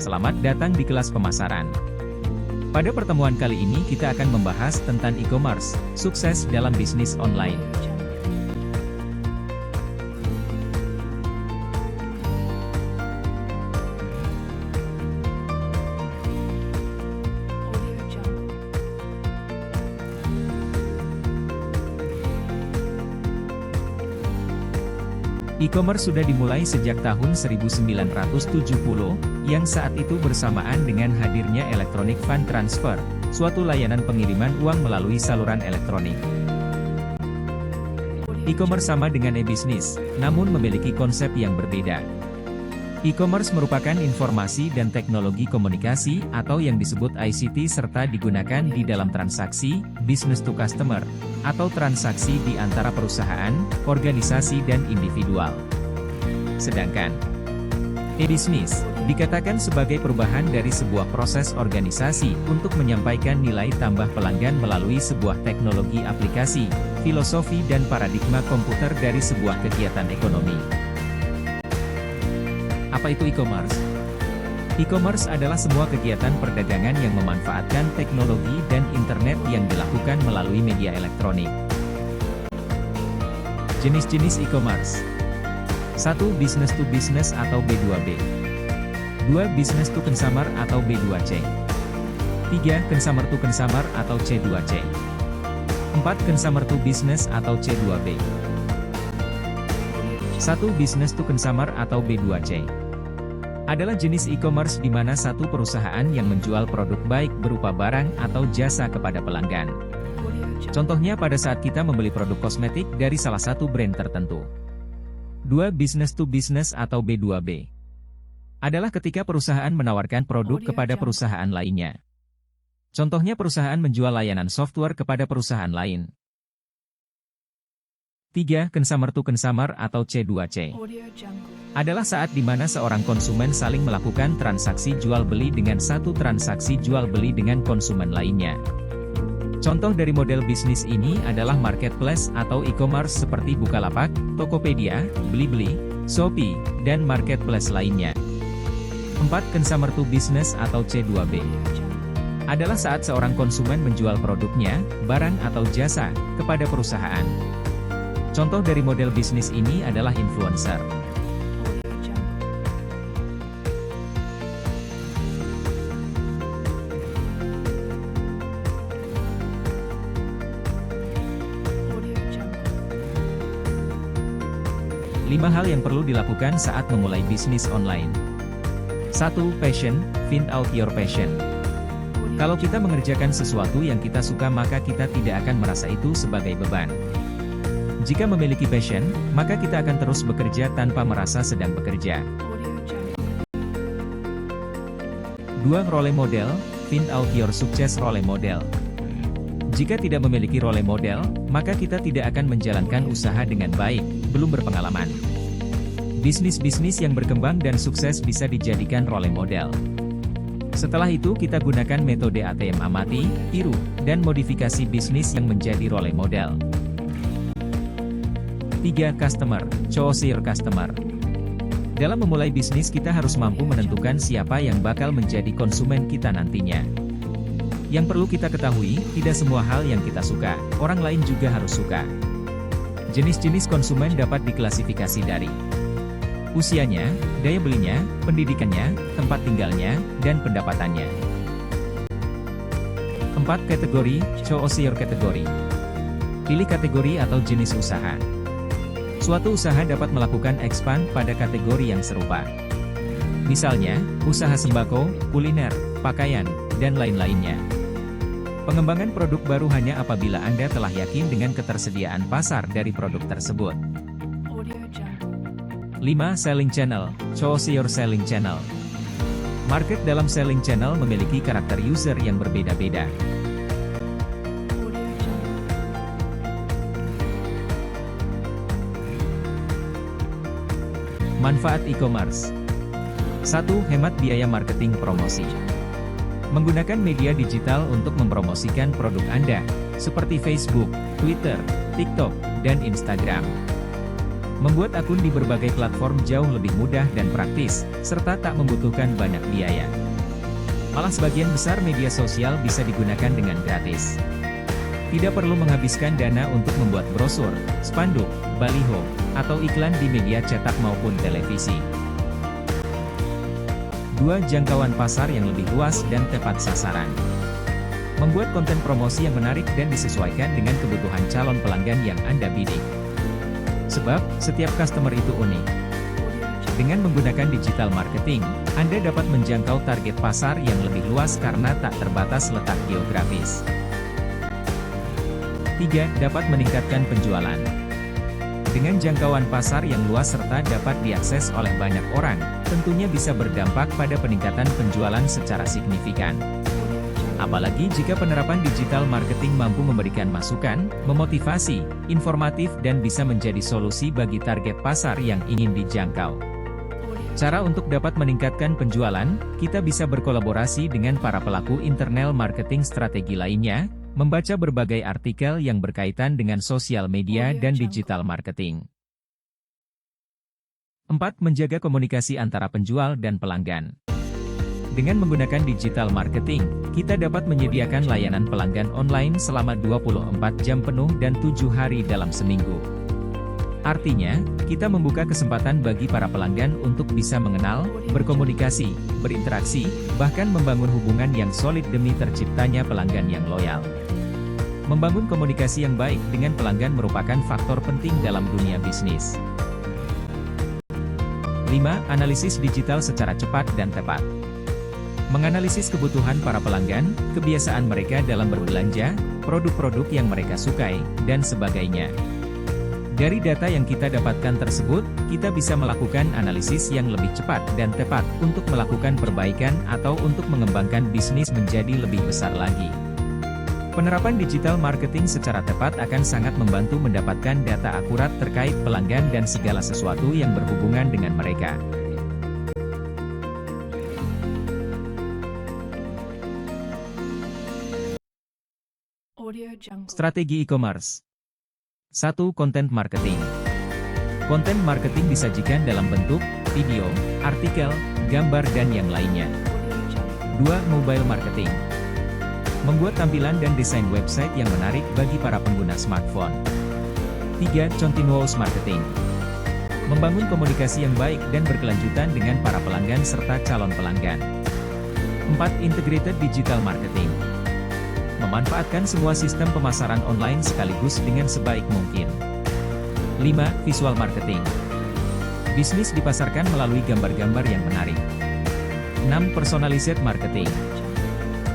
Selamat datang di kelas pemasaran. Pada pertemuan kali ini kita akan membahas tentang e-commerce, sukses dalam bisnis online. E-commerce sudah dimulai sejak tahun 1970, yang saat itu bersamaan dengan hadirnya electronic fund transfer, suatu layanan pengiriman uang melalui saluran elektronik. E-commerce sama dengan e-bisnis, namun memiliki konsep yang berbeda. E-commerce merupakan informasi dan teknologi komunikasi atau yang disebut ICT serta digunakan di dalam transaksi, business to customer, atau transaksi di antara perusahaan, organisasi dan individual. Sedangkan e-bisnis dikatakan sebagai perubahan dari sebuah proses organisasi untuk menyampaikan nilai tambah pelanggan melalui sebuah teknologi aplikasi, filosofi dan paradigma komputer dari sebuah kegiatan ekonomi. Apa itu e-commerce? E-commerce adalah semua kegiatan perdagangan yang memanfaatkan teknologi dan internet yang dilakukan melalui media elektronik. Jenis-jenis e-commerce. 1. Business to business atau B2B. 2. Business to consumer atau B2C. 3. Consumer to consumer atau C2C. 4. Consumer to business atau C2B. 1. Business to consumer atau B2C adalah jenis e-commerce di mana satu perusahaan yang menjual produk baik berupa barang atau jasa kepada pelanggan. Contohnya pada saat kita membeli produk kosmetik dari salah satu brand tertentu. 2. Business to business atau B2B adalah ketika perusahaan menawarkan produk kepada perusahaan lainnya. Contohnya perusahaan menjual layanan software kepada perusahaan lain. 3. Consumer to consumer atau C2C adalah saat di mana seorang konsumen saling melakukan transaksi jual-beli dengan satu transaksi jual-beli dengan konsumen lainnya. Contoh dari model bisnis ini adalah marketplace atau e-commerce seperti Bukalapak, Tokopedia, Blibli, Shopee, dan marketplace lainnya. 4. Consumer to business atau C2B adalah saat seorang konsumen menjual produknya, barang atau jasa, kepada perusahaan. Contoh dari model bisnis ini adalah influencer. Lima hal yang perlu dilakukan saat memulai bisnis online. 1. Passion, find out your passion. Kalau kita mengerjakan sesuatu yang kita suka maka kita tidak akan merasa itu sebagai beban. Jika memiliki passion, maka kita akan terus bekerja tanpa merasa sedang bekerja. 2. Role model, find out your success role model. Jika tidak memiliki role model, maka kita tidak akan menjalankan usaha dengan baik, belum berpengalaman. Bisnis-bisnis yang berkembang dan sukses bisa dijadikan role model. Setelah itu kita gunakan metode ATM amati, tiru, dan modifikasi bisnis yang menjadi role model. 3. Customer, choose your customer. Dalam memulai bisnis kita harus mampu menentukan siapa yang bakal menjadi konsumen kita nantinya. Yang perlu kita ketahui, tidak semua hal yang kita suka, orang lain juga harus suka. Jenis-jenis konsumen dapat diklasifikasi dari usianya, daya belinya, pendidikannya, tempat tinggalnya, dan pendapatannya. 4. Kategori, choose your category. Pilih kategori atau jenis usaha. Suatu usaha dapat melakukan expand pada kategori yang serupa. Misalnya, usaha sembako, kuliner, pakaian, dan lain-lainnya. Pengembangan produk baru hanya apabila Anda telah yakin dengan ketersediaan pasar dari produk tersebut. 5. Selling channel, choose your selling channel. Market dalam selling channel memiliki karakter user yang berbeda-beda. Manfaat e-commerce. 1. Hemat biaya marketing promosi. Menggunakan media digital untuk mempromosikan produk Anda, seperti Facebook, Twitter, TikTok, dan Instagram. Membuat akun di berbagai platform jauh lebih mudah dan praktis, serta tak membutuhkan banyak biaya. Malah sebagian besar media sosial bisa digunakan dengan gratis. Tidak perlu menghabiskan dana untuk membuat brosur, spanduk, baliho, atau iklan di media cetak maupun televisi. 2. Jangkauan pasar yang lebih luas dan tepat sasaran. Membuat konten promosi yang menarik dan disesuaikan dengan kebutuhan calon pelanggan yang Anda bidik. Sebab, setiap customer itu unik. Dengan menggunakan digital marketing, Anda dapat menjangkau target pasar yang lebih luas karena tak terbatas letak geografis. 3. Dapat meningkatkan penjualan. Dengan jangkauan pasar yang luas serta dapat diakses oleh banyak orang, tentunya bisa berdampak pada peningkatan penjualan secara signifikan. Apalagi jika penerapan digital marketing mampu memberikan masukan, memotivasi, informatif dan bisa menjadi solusi bagi target pasar yang ingin dijangkau. Cara untuk dapat meningkatkan penjualan, kita bisa berkolaborasi dengan para pelaku internal marketing strategi lainnya, membaca berbagai artikel yang berkaitan dengan sosial media dan digital marketing. 4. Menjaga komunikasi antara penjual dan pelanggan. Dengan menggunakan digital marketing, kita dapat menyediakan layanan pelanggan online selama 24 jam penuh dan 7 hari dalam seminggu. Artinya, kita membuka kesempatan bagi para pelanggan untuk bisa mengenal, berkomunikasi, berinteraksi, bahkan membangun hubungan yang solid demi terciptanya pelanggan yang loyal. Membangun komunikasi yang baik dengan pelanggan merupakan faktor penting dalam dunia bisnis. 5. Analisis digital secara cepat dan tepat. Menganalisis kebutuhan para pelanggan, kebiasaan mereka dalam berbelanja, produk-produk yang mereka sukai, dan sebagainya. Dari data yang kita dapatkan tersebut, kita bisa melakukan analisis yang lebih cepat dan tepat untuk melakukan perbaikan atau untuk mengembangkan bisnis menjadi lebih besar lagi. Penerapan digital marketing secara tepat akan sangat membantu mendapatkan data akurat terkait pelanggan dan segala sesuatu yang berhubungan dengan mereka. Strategi e-commerce. 1. Content marketing. Konten marketing disajikan dalam bentuk video, artikel, gambar dan yang lainnya. 2. Mobile marketing. Membuat tampilan dan desain website yang menarik bagi para pengguna smartphone. 3. Continuous marketing. Membangun komunikasi yang baik dan berkelanjutan dengan para pelanggan serta calon pelanggan. 4. Integrated digital marketing. Memanfaatkan semua sistem pemasaran online sekaligus dengan sebaik mungkin. 5. Visual marketing. Bisnis dipasarkan melalui gambar-gambar yang menarik. 6. Personalized marketing.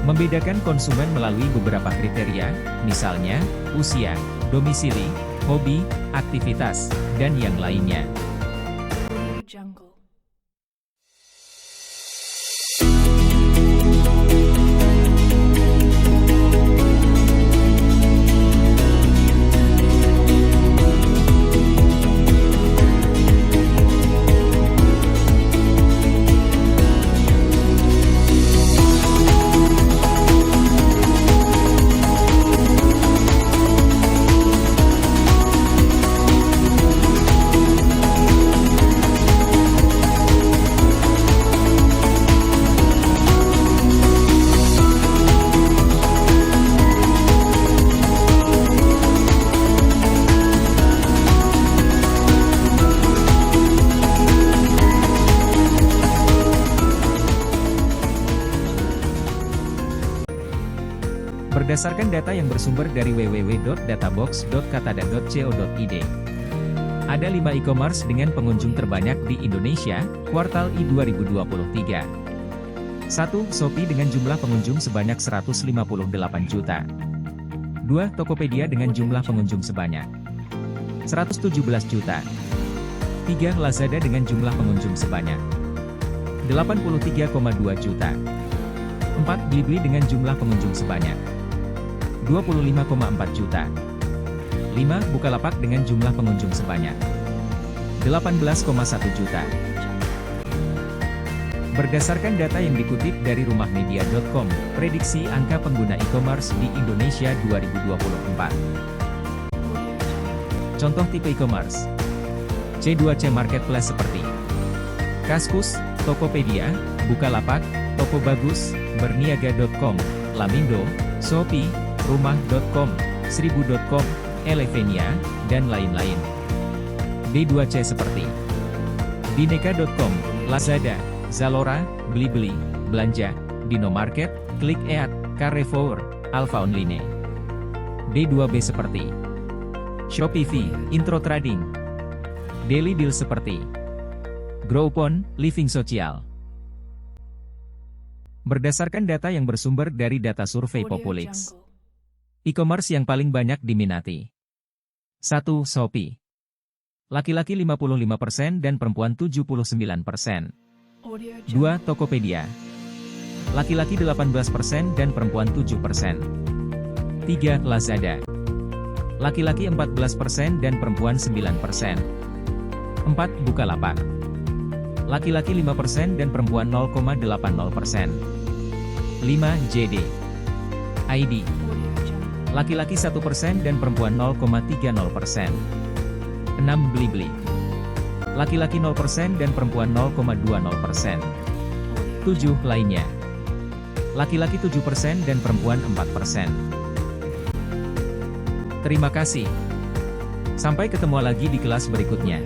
Membedakan konsumen melalui beberapa kriteria, misalnya, usia, domisili, hobi, aktivitas, dan yang lainnya. Berdasarkan data yang bersumber dari www.databox.katada.co.id, ada 5 e-commerce dengan pengunjung terbanyak di Indonesia, kuartal I 2023. 1. Shopee dengan jumlah pengunjung sebanyak 158 juta. 2. Tokopedia dengan jumlah pengunjung sebanyak 117 juta. 3. Lazada dengan jumlah pengunjung sebanyak 83,2 juta. 4. Blibli dengan jumlah pengunjung sebanyak 25,4 juta. 5. Bukalapak dengan jumlah pengunjung sebanyak 18,1 juta. Berdasarkan data yang dikutip dari rumahmedia.com, prediksi angka pengguna e-commerce di Indonesia 2024. Contoh tipe e-commerce. C2C Marketplace seperti Kaskus, Tokopedia, Bukalapak, Toko Bagus, Berniaga.com, Lamindo, Shopee, Rumah.com, Seribu.com, Elevenia, dan lain-lain. D2C seperti Bineka.com, Lazada, Zalora, Blibli, Belanja, Dinomarket, ClickEat, Carrefour, Alfa Online. D2B seperti Shopee, Intro Trading, Daily Deal seperti Groupon, Living Social. Berdasarkan data yang bersumber dari data survei Populix, e-commerce yang paling banyak diminati. 1. Shopee. Laki-laki 55% dan perempuan 79%. 2. Tokopedia. Laki-laki 18% dan perempuan 7%. 3. Lazada. Laki-laki 14% dan perempuan 9%. 4. Bukalapak. Laki-laki 5% dan perempuan 0,80%. 5. JD. ID. Laki-laki 1% dan perempuan 0,30%. 6. Blibli. Laki-laki 0% dan perempuan 0,20%. 7. Lainnya. Laki-laki 7% dan perempuan 4%. Terima kasih. Sampai ketemu lagi di kelas berikutnya.